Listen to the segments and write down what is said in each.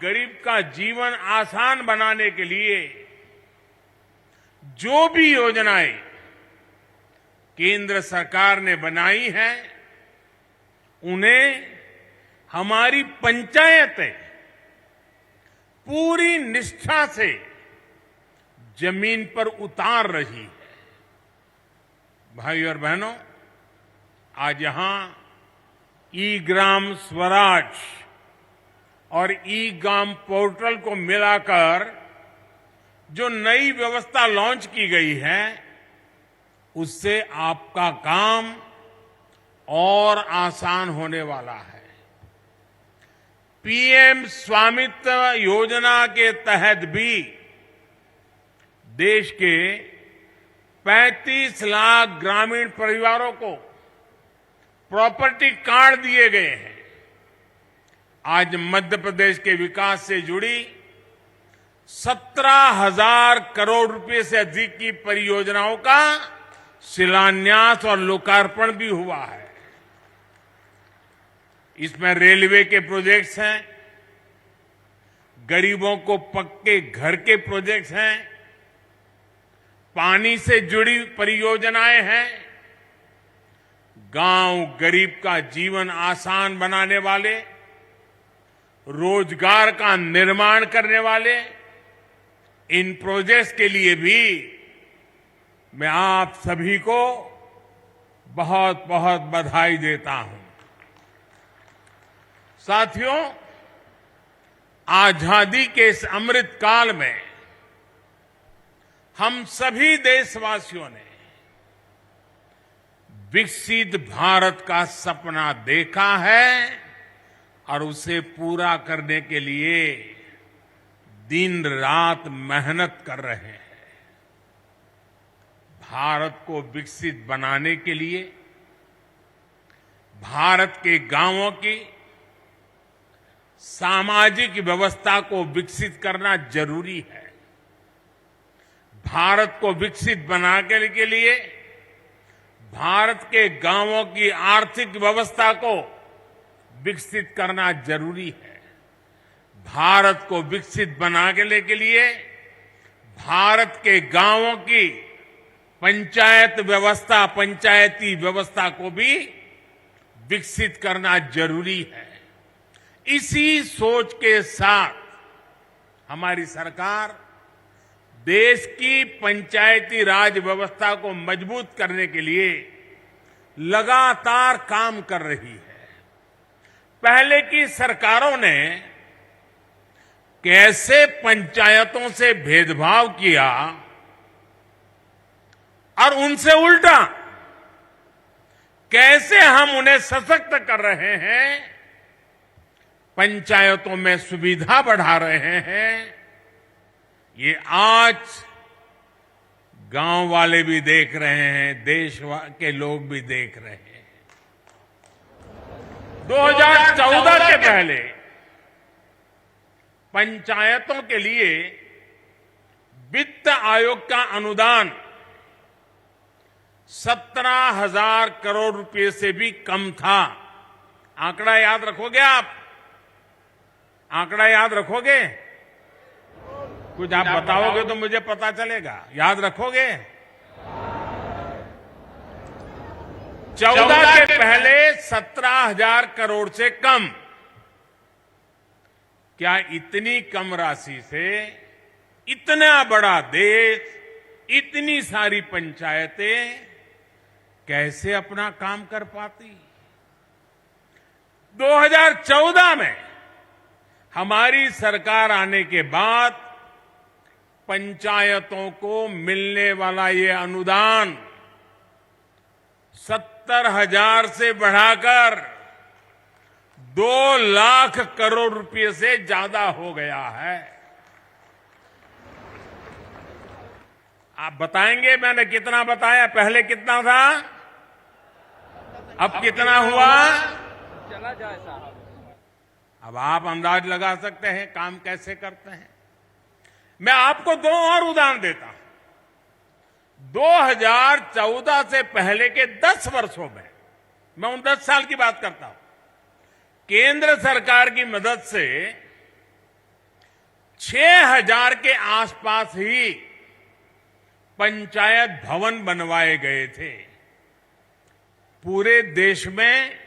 गरीब का जीवन आसान बनाने के लिए जो भी योजनाएं केंद्र सरकार ने बनाई हैं, उन्हें हमारी पंचायतें पूरी निष्ठा से जमीन पर उतार रही है। भाई और बहनों, आज यहां ई ग्राम स्वराज और ई ग्राम पोर्टल को मिलाकर जो नई व्यवस्था लॉन्च की गई है, उससे आपका काम और आसान होने वाला है। पीएम स्वामित्व योजना के तहत भी देश के 35 लाख ग्रामीण परिवारों को प्रॉपर्टी कार्ड दिए गए हैं। आज मध्य प्रदेश के विकास से जुड़ी 17,000 करोड़ रुपए से अधिक की परियोजनाओं का शिलान्यास और लोकार्पण भी हुआ है। इसमें रेलवे के प्रोजेक्ट्स हैं, गरीबों को पक्के घर के प्रोजेक्ट्स हैं, पानी से जुड़ी परियोजनाएं हैं, गांव गरीब का जीवन आसान बनाने वाले, रोजगार का निर्माण करने वाले इन प्रोजेक्ट्स के लिए भी मैं आप सभी को बहुत बहुत बधाई देता हूं। साथियों, आजादी के इस अमृत काल में हम सभी देशवासियों ने विकसित भारत का सपना देखा है और उसे पूरा करने के लिए दिन रात मेहनत कर रहे हैं। भारत को विकसित बनाने के लिए भारत के गांवों की सामाजिक व्यवस्था को विकसित करना जरूरी है। भारत को विकसित बनाने के लिए भारत के गांवों की आर्थिक व्यवस्था को विकसित करना जरूरी है। भारत को विकसित बनाने के लिए भारत के गांवों की पंचायत व्यवस्था, पंचायती व्यवस्था को भी विकसित करना जरूरी है। इसी सोच के साथ हमारी सरकार देश की पंचायती राज व्यवस्था को मजबूत करने के लिए लगातार काम कर रही है। पहले की सरकारों ने कैसे पंचायतों से भेदभाव किया और उनसे उल्टा कैसे हम उन्हें सशक्त कर रहे हैं, पंचायतों में सुविधा बढ़ा रहे हैं, ये आज गांव वाले भी देख रहे हैं, देश के लोग भी देख रहे हैं। 2014 के पहले पंचायतों के लिए वित्त आयोग का अनुदान 17,000 करोड़ रुपए से भी कम था। आंकड़ा याद रखोगे आप? आंकड़ा याद रखोगे? कुछ आप बताओगे तो मुझे पता चलेगा। याद रखोगे? 14 के पहले 17,000 करोड़ से कम। क्या इतनी कम राशि से इतना बड़ा देश, इतनी सारी पंचायतें कैसे अपना काम कर पाती? 2014 में हमारी सरकार आने के बाद पंचायतों को मिलने वाला ये अनुदान 70,000 से बढ़ाकर 2 लाख करोड़ रुपए से ज्यादा हो गया है। आप बताएंगे मैंने कितना बताया? पहले कितना था, अब कितना हुआ? चला जाए साहब। अब आप अंदाज लगा सकते हैं काम कैसे करते हैं। मैं आपको 2 और उदाहरण देता हूं। 2014 से पहले के 10 वर्षों में, मैं उन 10 साल की बात करता हूं, केंद्र सरकार की मदद से 6,000 के आसपास ही पंचायत भवन बनवाए गए थे। पूरे देश में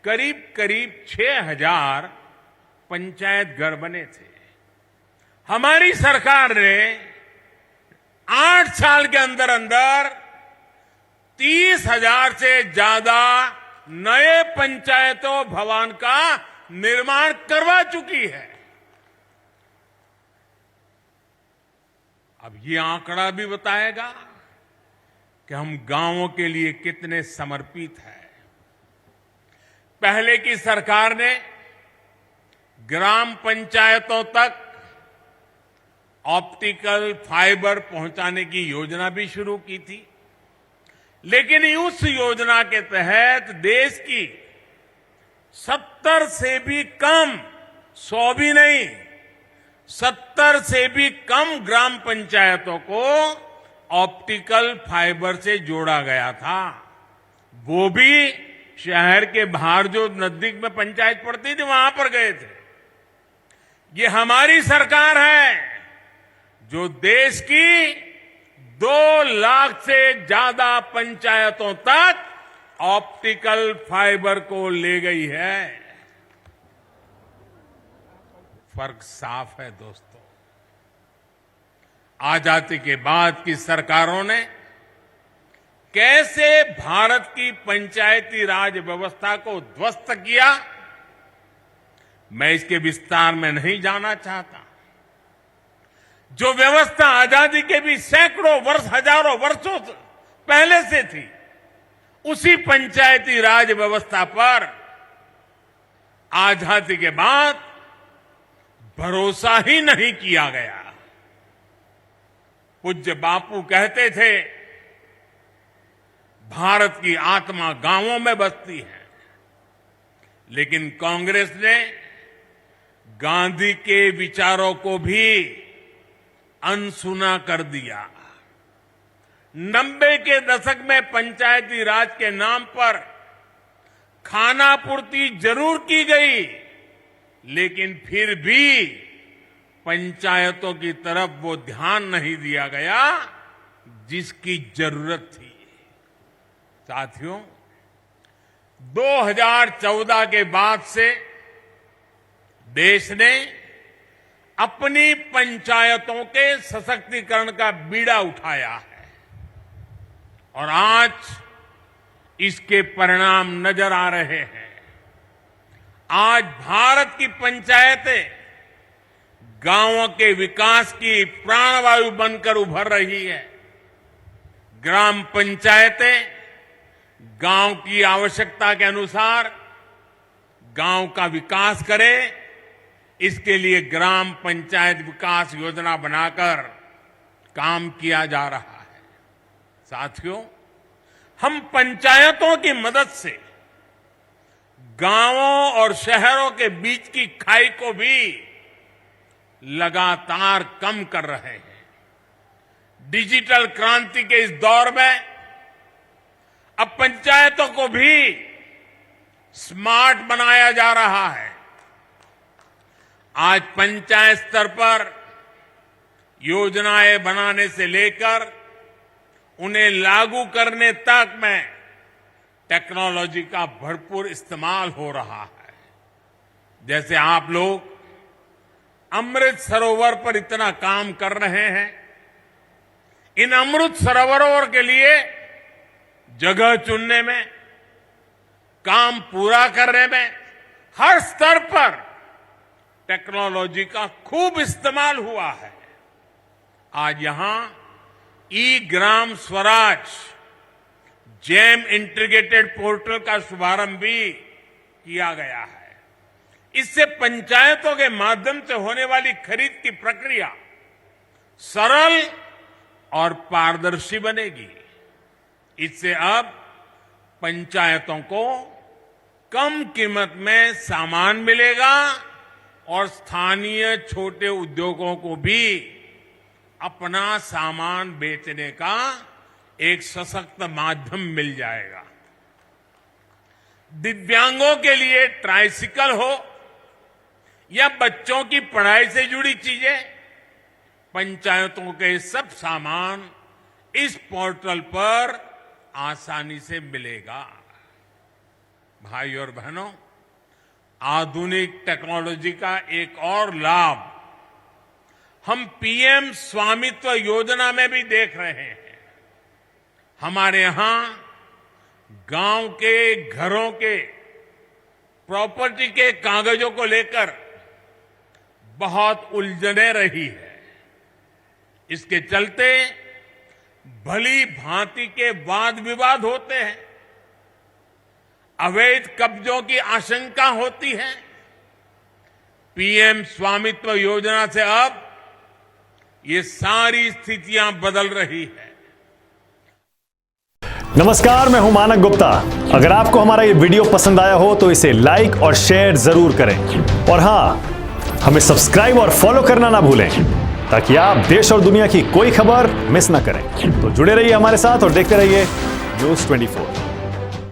करीब करीब 6,000 पंचायत घर बने थे। हमारी सरकार ने 8 साल के अंदर अंदर 30,000 से ज्यादा नए पंचायतों भवन का निर्माण करवा चुकी है। अब ये आंकड़ा भी बताएगा कि हम गांवों के लिए कितने समर्पित हैं। पहले की सरकार ने ग्राम पंचायतों तक ऑप्टिकल फाइबर पहुंचाने की योजना भी शुरू की थी, लेकिन उस योजना के तहत देश की 70 से भी कम, 100 भी नहीं, 70 से भी कम ग्राम पंचायतों को ऑप्टिकल फाइबर से जोड़ा गया था। वो भी शहर के बाहर जो नजदीक में पंचायत पड़ती थी वहां पर गए थे। ये हमारी सरकार है जो देश की 2 लाख से ज्यादा पंचायतों तक ऑप्टिकल फाइबर को ले गई है। फर्क साफ है दोस्तों। आजादी के बाद की सरकारों ने कैसे भारत की पंचायती राज व्यवस्था को ध्वस्त किया, मैं इसके विस्तार में नहीं जाना चाहता। जो व्यवस्था आजादी के भी सैकड़ों वर्ष, हजारों वर्षों पहले से थी, उसी पंचायती राज व्यवस्था पर आजादी के बाद भरोसा ही नहीं किया गया। पूज्य बापू कहते थे, भारत की आत्मा गांवों में बसती है, लेकिन कांग्रेस ने गांधी के विचारों को भी अनसुना कर दिया। 90 के दशक में पंचायती राज के नाम पर खानापूर्ति जरूर की गई, लेकिन फिर भी पंचायतों की तरफ वो ध्यान नहीं दिया गया जिसकी जरूरत थी। साथियों, 2014 के बाद से देश ने अपनी पंचायतों के सशक्तिकरण का बीड़ा उठाया है और आज इसके परिणाम नजर आ रहे हैं। आज भारत की पंचायतें गांवों के विकास की प्राणवायु बनकर उभर रही है। ग्राम पंचायतें गांव की आवश्यकता के अनुसार गांव का विकास करें, इसके लिए ग्राम पंचायत विकास योजना बनाकर काम किया जा रहा है। साथियों, हम पंचायतों की मदद से गांवों और शहरों के बीच की खाई को भी लगातार कम कर रहे हैं। डिजिटल क्रांति के इस दौर में अब पंचायतों को भी स्मार्ट बनाया जा रहा है। आज पंचायत स्तर पर योजनाएं बनाने से लेकर उन्हें लागू करने तक में टेक्नोलॉजी का भरपूर इस्तेमाल हो रहा है। जैसे आप लोग अमृत सरोवर पर इतना काम कर रहे हैं, इन अमृत सरोवरों के लिए जगह चुनने में, काम पूरा करने में हर स्तर पर टेक्नोलॉजी का खूब इस्तेमाल हुआ है। आज यहां ई Gram Swaraj jam integrated portal का शुभारंभ भी किया गया है। इससे पंचायतों के माध्यम से होने वाली खरीद की प्रक्रिया सरल और पारदर्शी बनेगी। इससे अब पंचायतों को कम कीमत में सामान मिलेगा और स्थानीय छोटे उद्योगों को भी अपना सामान बेचने का एक सशक्त माध्यम मिल जाएगा। दिव्यांगों के लिए ट्राइसिकल हो या बच्चों की पढ़ाई से जुड़ी चीजें, पंचायतों के सब सामान इस पोर्टल पर आसानी से मिलेगा। भाई और बहनों, आधुनिक टेक्नोलॉजी का एक और लाभ हम पीएम स्वामित्व योजना में भी देख रहे हैं। हमारे यहां गांव के घरों के प्रॉपर्टी के कागजों को लेकर बहुत उलझने रही है। इसके चलते भली भांति के वाद विवाद होते हैं, अवैध कब्जों की आशंका होती है। पीएम स्वामित्व योजना से अब ये सारी स्थितियां बदल रही है। नमस्कार, मैं हूं मानक गुप्ता। अगर आपको हमारा ये वीडियो पसंद आया हो तो इसे लाइक और शेयर जरूर करें, और हां, हमें सब्सक्राइब और फॉलो करना ना भूलें ताकि आप देश और दुनिया की कोई खबर मिस ना करें। तो जुड़े रहिए हमारे साथ और देखते रहिए न्यूज़ 24।